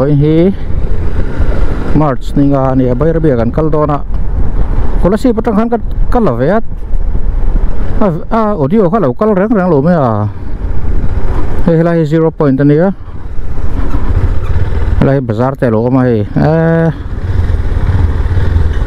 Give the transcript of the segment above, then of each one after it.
poi hi March ninga ni bayar be kan kal dona kolasi patang kan kal lavet audio kal reng lo me he lai 0 point ni ya lai bazar te lo ma he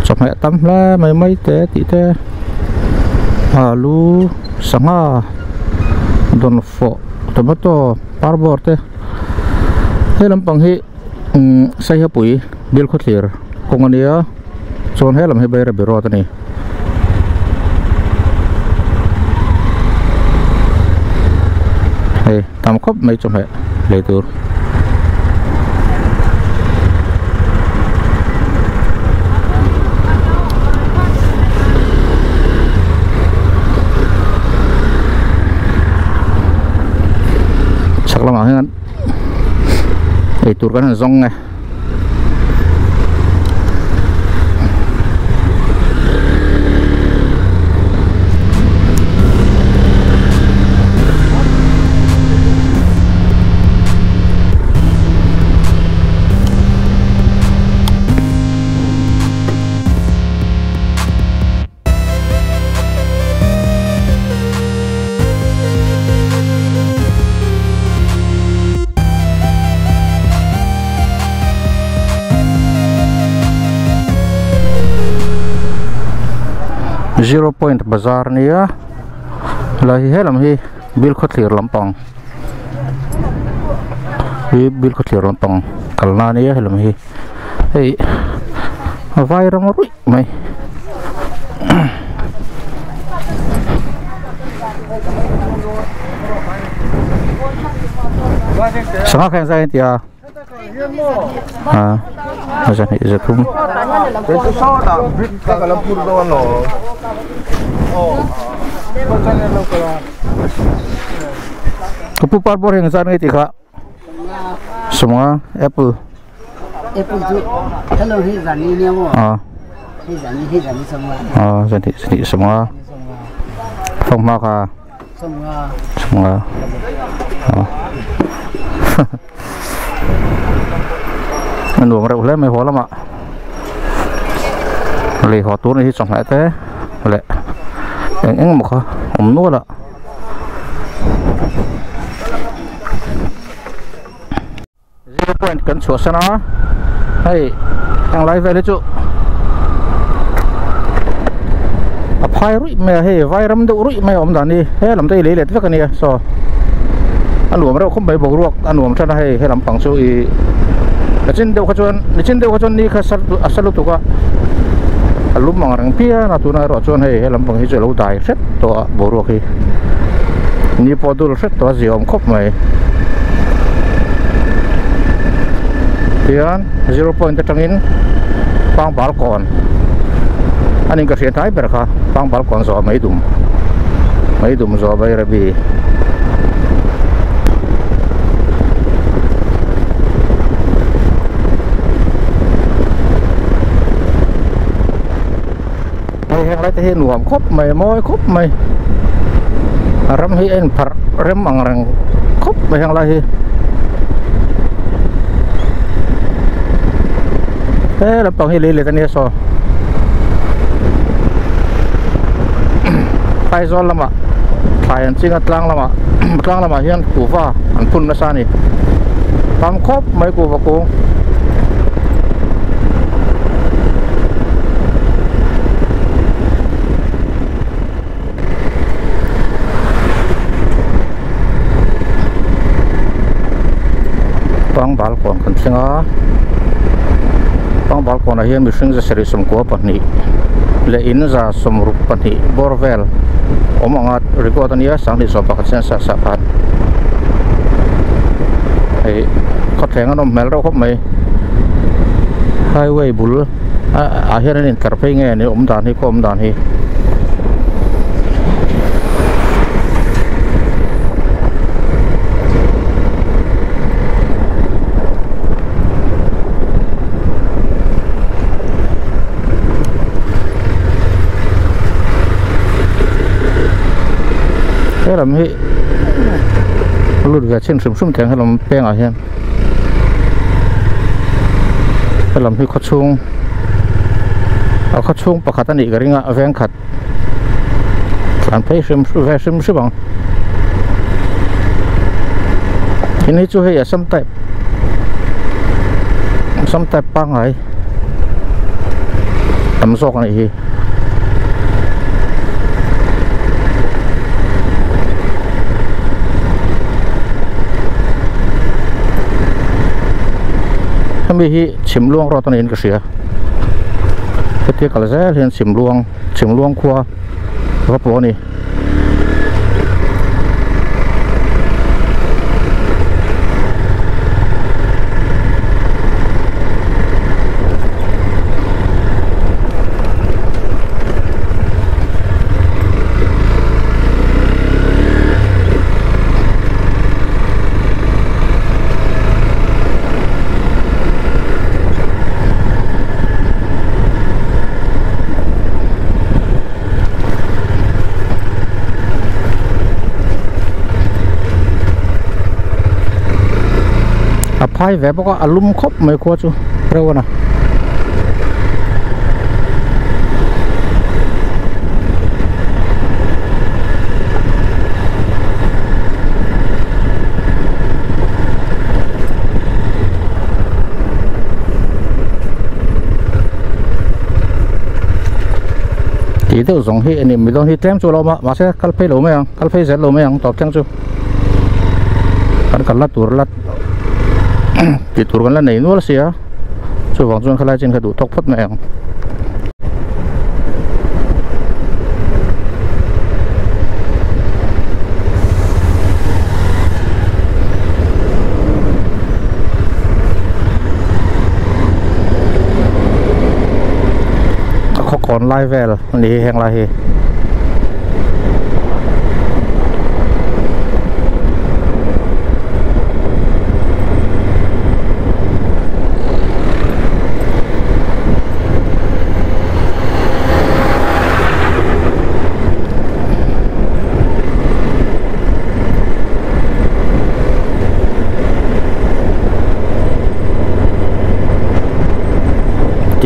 chop mẹ tâm la mấy té tí té alu sanga don fo tomato parbor te he lampang hi sai hapui bil khotlir kongania chon he lam he bayra biro tani hey tam khop mai chom he le tur lama kan itu kan zong nè 0 point bazar ni ya lahi helam hi bil khotlir lampang hi bil khotlir lampang kalna ni ya helam hi hey vai ram rui mai sama kan saya dia macam ni je tu. Itu soda, kita kalau purdo no. Oh, macam ni lo kalau. Kepupar bor yang sana itu kak. Semua apple. Apple tu, kalau hizani ni apa? Hizani semua. Jadi semua. Semua kak. Semua. Mình đuổi rượu lên mày hóa lắm ạ. Lì hóa túi này thì chẳng lại thế. Lệ. Anh một khó. Ổm nuốt ạ. Zero point cần chuột xe nó. Hey, anh lấy về đấy chú. Phai rụi mày hey, vai râm đậu rụi mày ổm đàn đi. Hey, làm tay lấy lệ tất cả này. So. Anh đuổi rượu không phải bầu ruột. Anh đuổi cho nó hay làm bằng chú ý. Nicin deu kacuan ni asal tu ka alum mangarang pia natuna ro cuan hei lampang hijau lau dai set to boru ki ni podul set to ziom khop mai pian 0 point tangin pang balkon aning ka sian thai berkha pang balkon zo mai dum zo bai rabi yang lain teh nuam khop mai moi khop mai ram hi en par rem mangrang khop mai yang lain lampang hi lele tani so pai zon lama pai an chinga tlang lama hian kuwa an pun na sani pam khop mai kuwa ko pang balkon kan thinga pang balkon hian mi hring za seri som ko pahnih le in za som rup pahnih borvel omanga record ania sang ni so pakhat sen sa khat ei khatheng anom mel ro khop mai highway bul a hian in tarpe nge ni dan hi kom dan hi làm hi lụt gà trên sum sum thèn hay làm beng à hen cái làm hi khó chung khó chung bạc khát này cái ringa ven khát làm thấy xem bằng ini chú hay some type bang ấy tầm sọc này hi kami hi chim luang rotan in kasia ketika kalau saya lihat chim luang kuah apa ni phai về bao có alum khop mấy qua chú đâu nè chỉ tôi dùng hi anh mình dùng hi tem chú lo mà sẽ cắt phê lỗ mấy anh cắt phê rất lỗ mấy anh tập trang chú cắt lát tuột lát thì tụi con là này nữa là gì á, rồi vòng chuông khai lại trên cái tủ tóc phất mẹ, khó còn lai về rồi, đi hẹn lại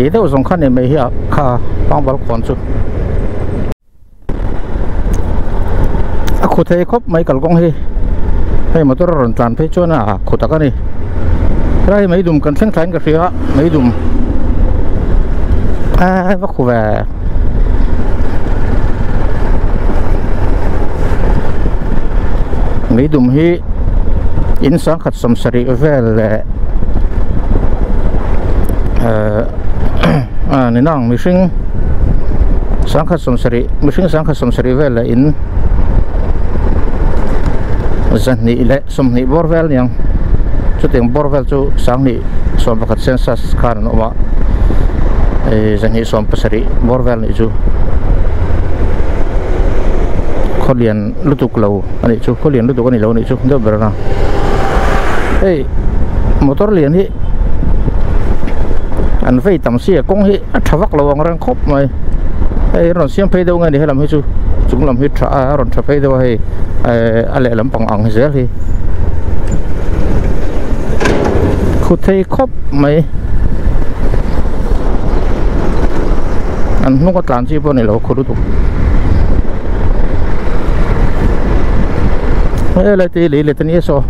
chỉ đâu dùng khăn này mấy hiểu khá bằng bảo quản chú khu thấy khóc mấy cái con hay mà tôi rộn tàn thấy cho nó khu ta cái này đây mấy đùm cần sáng cái gì á mấy đùm vắt khu về mấy đùm hi in sáng khát sầm sari về là nên năng mình sinh sáng khát sầm sari mình sinh sáng khát sầm sari về là in dân nị lệ sầm nị borvel nhang chú tiếng borvel chú sáng nị sầm khát sensas khan nó mà dân nị sầm sari borvel nị chú khó liền lúc tục lâu anh chú khó liền lúc tục anh lâu nị chú không được bữa nào motor liền hi anh phải tầm xia công hi thà vắt lâu ngang khóc mày rồi xem phê đâu ngay để làm hết chú chúng làm hết trả rồi thà phê đâu hay anh lại làm bằng ỏng dễ thì khu thấy khóc mày anh không có làm gì bao này lâu khu đó tụ lại thì lấy tên số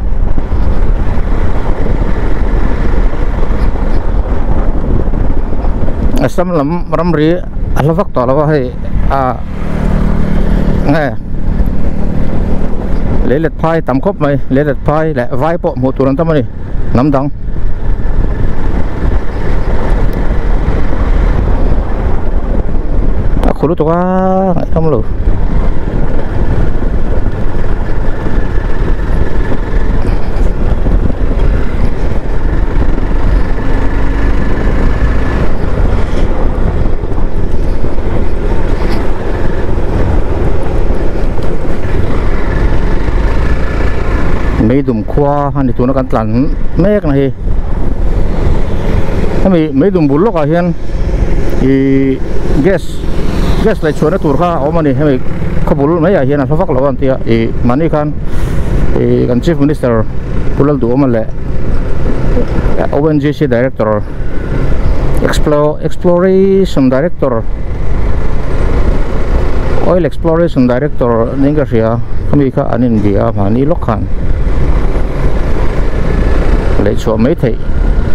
sắm lắm rắm rỉ là vắt tỏ là vậy nghe lấy lật phai tầm khóc mày lấy lật phai lại vai bộ một tuần tầm này nắm đắng khổ lắm quá không luôn mấy đùm khoa hay tụi nó cắn lăn mét này mấy đùm bún lóc à hiền thì gas lại chuột nó tụt ra ôm anh hay có bún mấy à hiền là phát lâu anh tia thì mani kan thì kan chief minister pulau tu ôm lại ONGC director exploration director oil exploration director ninga ria kami kha anin bia mani lokhan le chu mai thei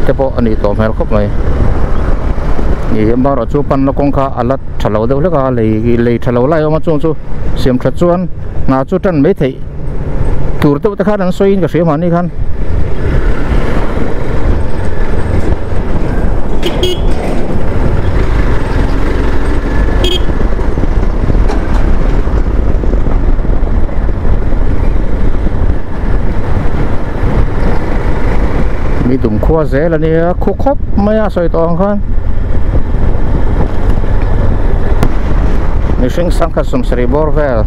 te po ani to mel khop mai ni ma ro chu pan no kong kha alat thalo de le ka le thalo lai ma chu chu siam tha chuan na chu tan mai thei tur te kha an soin ka ria mani khanมีตุ่มขั้วเสแล้วเนี่ยคุกคบไม่อาศัยตองคันมีสิ่งสังกัดสมศรีบอร์เวล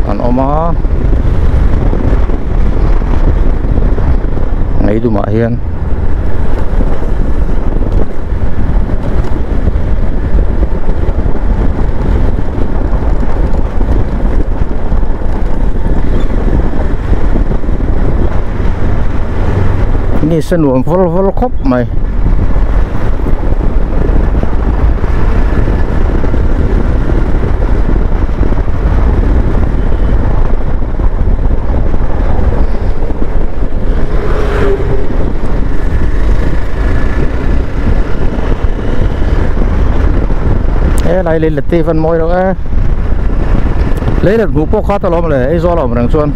อันออกมาไงดูมาเฮียนนี่สนุกพลครบไหมอะไรเลยละตีฟันมวยหรอกเลยละหูพวกข้าตลอดเลยไอ้ซอหล่อมันชวน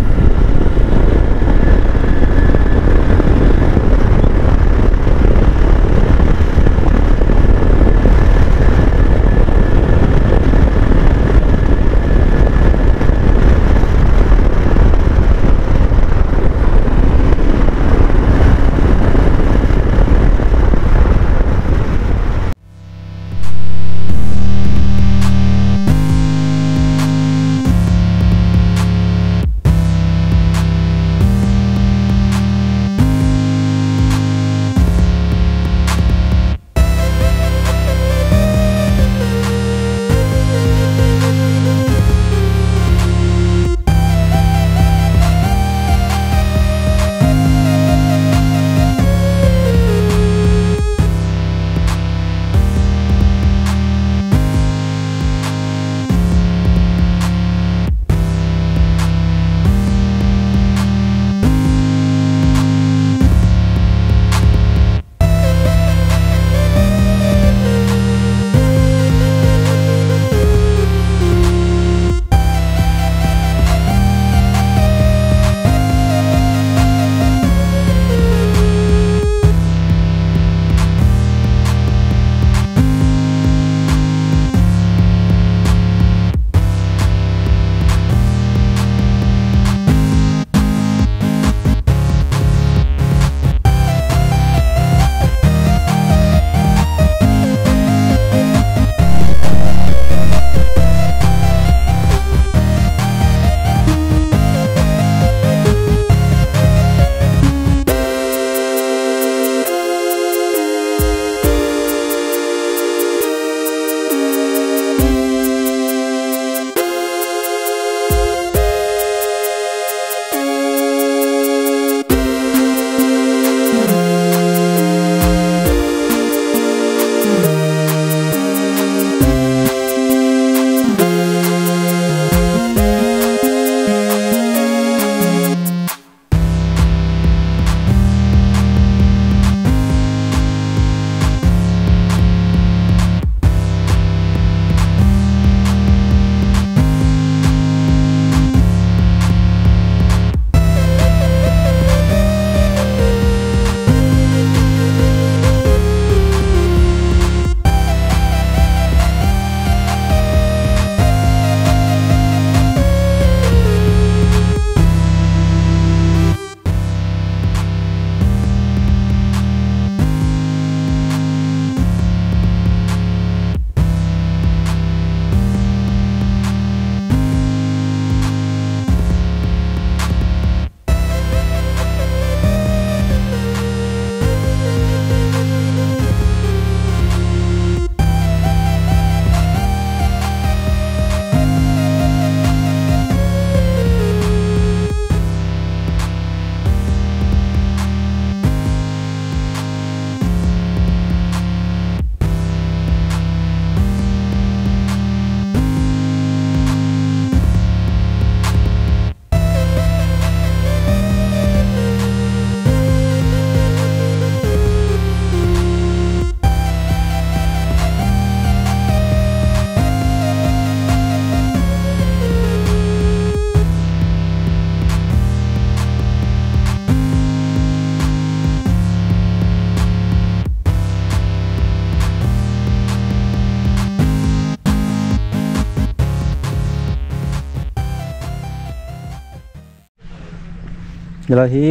นี่ละฮี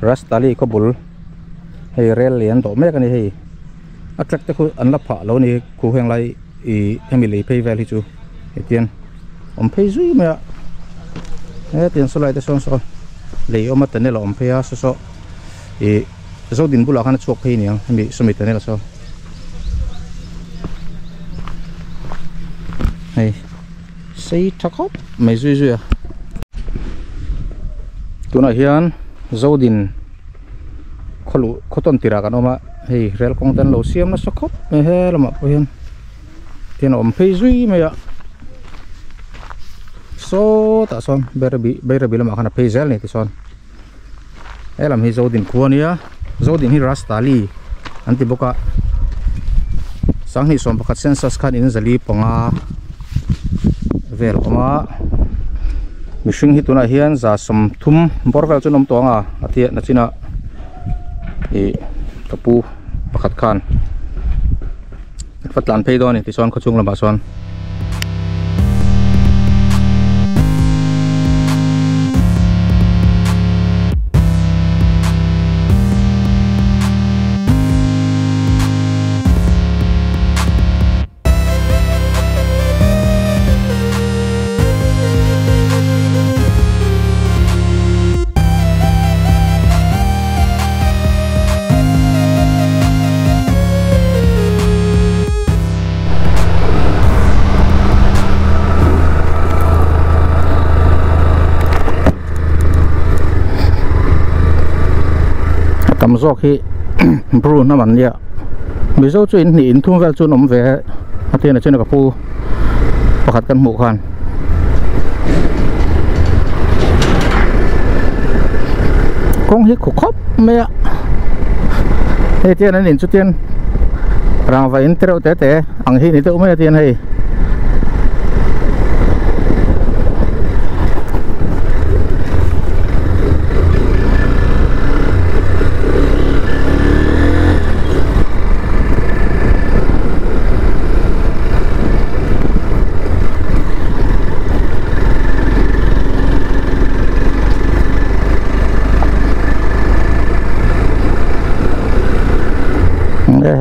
รัสตาลีก็บุลให้เรลเลียนโตแม่กันนี่ให้อัตลักษณ์ที่คุณอันลับผ่าแล้วนี่คุณเพียงไรให้มีเลยเพย์แวลิจูเตียนเพย์จุยมั้ยเตียนสไลด์ที่ส่วนเลยเอามาตั้งเนี่ยเราเพย์ส่วนเจ้าดินบุลากันชกเพย์เนี่ยให้มีสมิธเนี่ยละส่วนเฮ้ยใส่ทักครับไม่จุยตัวนั้นเฮียนเจ้าดินเขาต้นตีรากันออกมาเฮ้ยเรลคงตันเราเสียมนะสักครับไม่เฮ้ละมาเฮียนเทียนอมเพย์จุยมั้ยโซ่ตาส่วนเบรบีละมาขนาดเพย์เซลนี่ที่ส่วนลำให้เจ้าดินควรเนี่ยเจ้าดินให้รัสตาลีอันที่บอกว่าสังหิส่วนประคัดเซนซัสกันอินจะรีปงาเวลออกมามิชิงฮิตุนาเฮียนจะสมทุมบอร์เวลจุนมตัวงาอาทิตย์นัชินะตะปูประคัดคันฟัดลานเพย์ดอนนี่ที่ส่วนเขาจุงลำบากส่วนทำซอกที่ปลูน้ำมันเนี่ยมีเจ้าจุนหนีนทุ่งเวลจุนอมเวอาทิตย์นั้นเช่นกับปูประคัดกันหมู่คันกงฮิคุคบเมียเฮ้ยเทียนนั้นนินจุดเทียนรางไฟอินเตอร์แต่อังฮีนี่ตัวไม่เทียนให้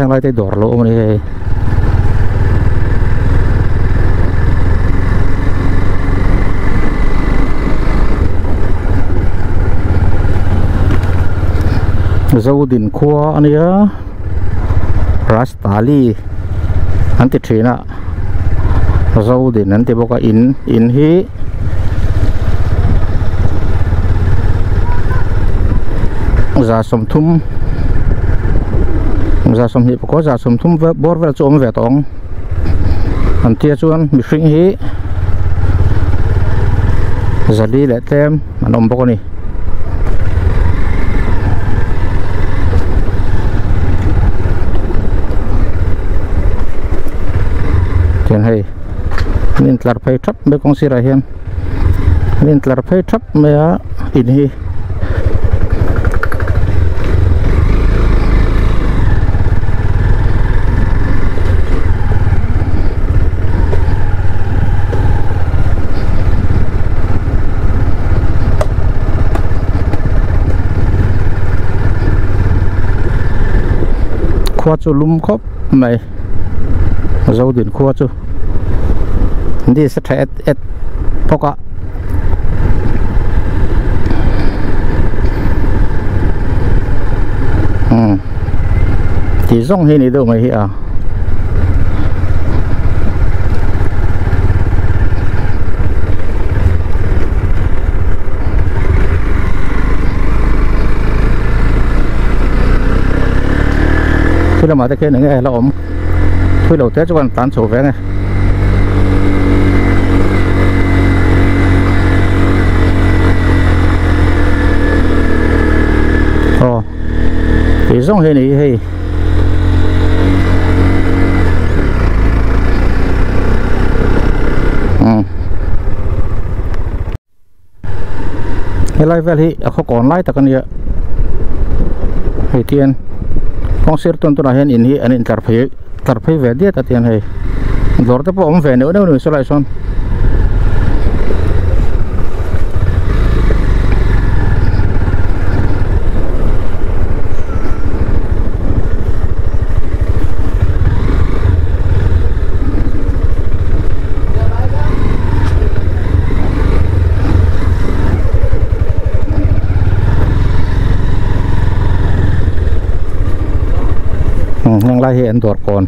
ทางไรที่ดอร์โลมันนี่เจ้าดินขัวอันนี้รัสตาลีอันที่ทีน่ะเจ้าดินอันที่บอกว่าอินฮีจะสมทุมจะสมเหตุก็จะสมทุ่มบอร์เวลโจมเวตองอันที่ชวนมิฟิงฮีจะดีแหละเต็มมันอมปกนี่เทียนให้นี่ตลาดไฟทับไม่คงสิไรเห็นนี่ตลาดไฟทับไม่อินฮีขวดจุลุ่มครบไหมเจ้าดินขวดจุนี่สเตทพกะที่ส่งให้นี่ดูไหมเฮียช่วยเรามาตะเกียบหนึ่งไงเราอมช่วยเราเทสวันตันโซ่แฝงไงโอ้ที่ส่งให้นี่ให้ให้ไล่แฟลที่เขาก่อนไล่ตะกันเยอะให้เทียนkonsir tonton ahen ini an interview vedia tatian hai dorte po om vene ono solai son ไล่เห็นตัวก่อน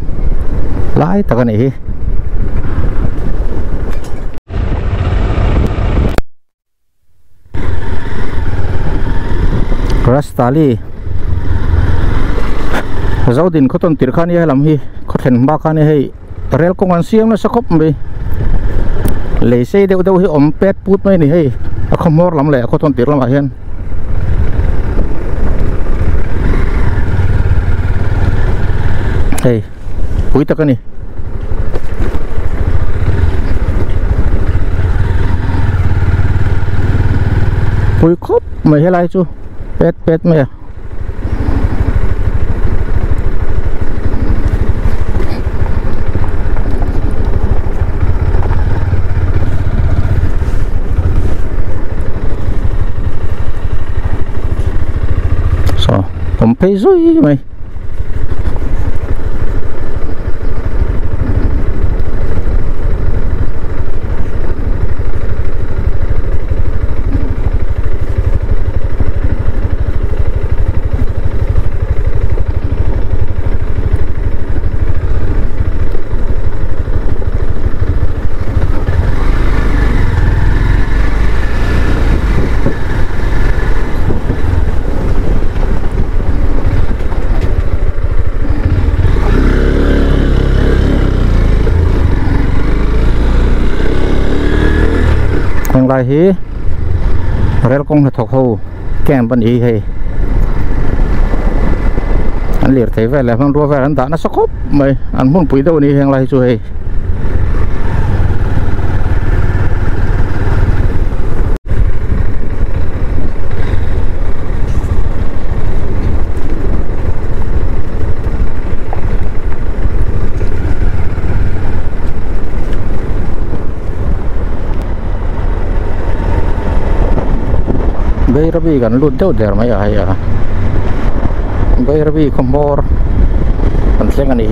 ไล่ตะกันอีรัสตาลีเจ้าดินเขาต้นติดข้านี่ให้ลำฮีเขาเห็นบ้าข้านี่ให้เรลกงวันเสียงนะสักคบไปเลยเสียเดี๋ยวให้อมเป็ดพูดไม่นี่ให้เขามอร์ลำแหล่เขาต้นติดลำมาเห็นเฮ้ยปุยตะกันนี่ปุยครบไม่ให้ไรจูเป็ดไหมผมไปซุยไหมยังไรฮีเรลกงถกหูแก้มปันอีให้อันเหลียดเทวแล้วมันรัวแวอันตาน่าสกปไหมอันมุ่งปุ๋ยตัวนี้ยังไรช่วยเบย์ระบีกันรุ่นเท่าเดิมไหมอะเบย์ระบีคอมบอร์มันเสียงอันนี้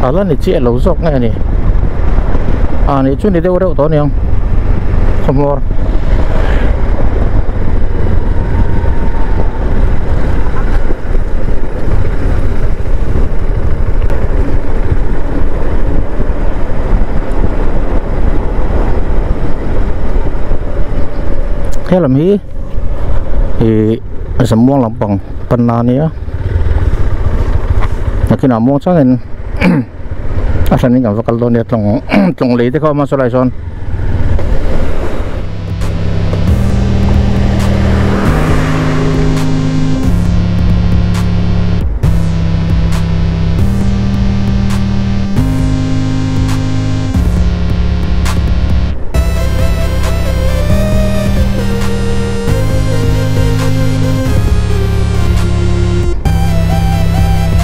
อะไรนี่เจี๊ยหลูซอกไงนี่นี่ช่วยนี่เดี๋ยวตัวนี้คอมบอร์แค่ลำฮีสมองลำปังปันนานี้นะคือหน้ามองซะเห็นอาศัยนี่กับวัคซีนเนี่ยตรงเลยที่เขามาสไลด์ซอน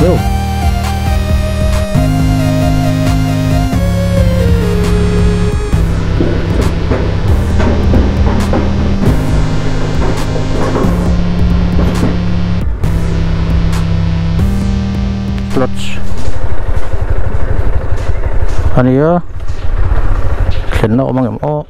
เร็วรถอันนี้เห็นแล้วมั้งครับ